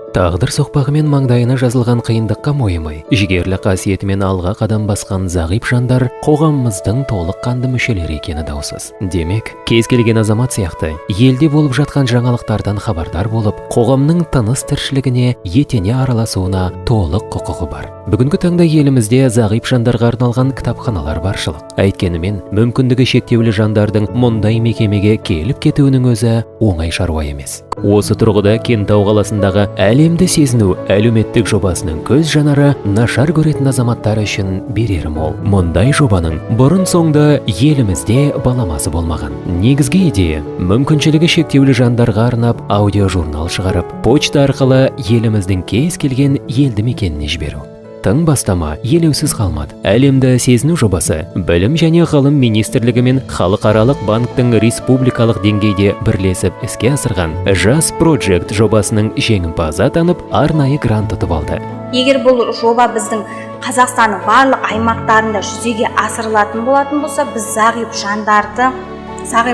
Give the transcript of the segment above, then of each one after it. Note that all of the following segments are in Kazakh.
Тағдыр соқпағымен маңдайына жазылған қиындыққа мойымай, жігерлі қасиетімен алға қадам басқан зағип жандар қоғамымыздың толыққанды мүшелері екені даусыз. Демек, кез келген азамат сияқты, елде болып жатқан жаңалықтардан хабардар болып, қоғамның тыныс тіршілігіне етене араласуына толық құқығы бар. Бүгінгі таңда елімізде зағип жандарға арналған кітапханалар баршылық. Әйткенімен, мүмкіндігі шектеулі жандардың мұндай мекемеге келіп кетуінің өзі оңай шаруа емес. Осы тұрғыда Кентау қаласындағы әлемді сезіну әлеуметтік жобасының көз жанары нашар көретін азаматтар үшін берері мол. Мұндай жобаның бұрын соңды елімізде баламасы болмаған. Негізгі идея мүмкіншілігі шектеулі жандарға арнап аудиожурнал шығарып, почта арқылы еліміздің кез келген елді мекеніне жіберу. Тың бастама елеусіз қалмады. Әлемді сезіну жобасы Білім және ғылым министрлігі мен Халықаралық банктың республикалық деңгейде бірлесіп іске асырған Жас Project жобасының жеңімпазы атанып, арнайы грант ұтып алды. Егер бұл жоба біздің Қазақстанның барлық аймақтарында жүзеге асырылатын болатын болса, біз зағип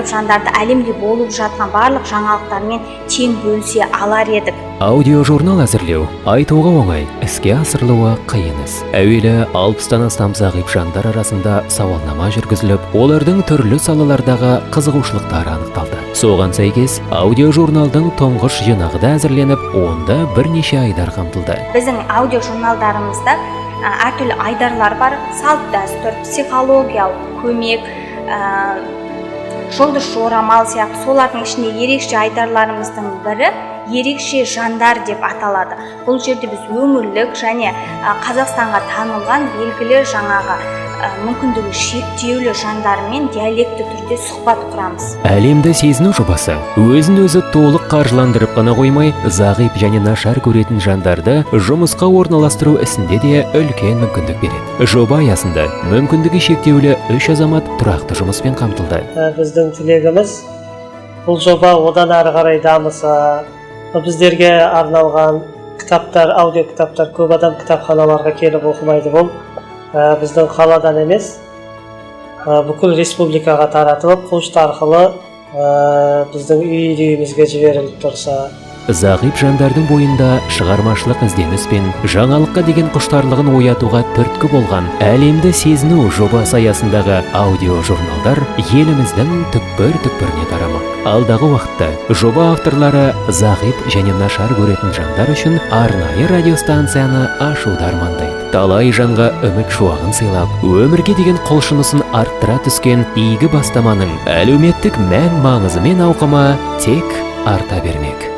жандарды әлемде болып жатқан барлық жаңалықтармен тең бөлісе алар едік. Аудиожурнал әзірлеу айтуға оңай, іске асырылуы қиын іс. Әуелі 60-тан астам зағип жандар арасында сауалнама жүргізіліп, олардың түрлі салалардағы қызығушылықтары анықталды. Соған сәйкес, аудиожурналдың тұңғыш жинағы да әзірленіп, онда бірнеше айдар қамтылды. Біздің аудиожурналдарымызда әртүрлі айдарлар бар: салт дәстүр, психологиялық көмек, жұлдыз жорамал сияқты. Солардың ішінде ерекше айдарларымыздың бірі ерекше жандар деп аталады. Бұл жерде біз өңірлік және Қазақстанға танылған белгілі мүмкіндігі шектеулі жандармен диалекті түрде сұхбат құрамыз. Әлемді сезіну жобасы өзін өзі толық қаржыландырып қана қоймай, зағип және нашар көретін жандарды жұмысқа орналастыру ісінде де үлкен мүмкіндік береді. Жоба аясында мүмкіндігі шектеулі 3 азамат тұрақты жұмыспен қамтылды. Біздің тілегіміз бұл жоба одан ары қарай дамыса, біздерге арналған кітаптар, аудио кітаптар көп адам кітапханаларға келіп оқымайды. Бұл біздің қаладан емес, бүкіл республикаға таратылып, почта арқылы біздің үйімізге жіберіліп тұрса. Зағип жандардың бойында шығармашылық ізденіс пен жаңалыққа деген құштарлығын оятуға түрткі болған әлемді сезіну жобасы аясындағы аудиожурналдар еліміздің түкпір-түкпіріне тарамақ. Алдағы уақытта жоба авторлары зағип және нашар көретін жандар үшін арнайы радиостанцияны ашуды армандайды. Талай жанға үміт шуағын сыйлап, өмірге деген құлшынысын арттыра түскен игі бастаманың әлеуметтік мән-маңызы мен ауқымы тек арта бермек.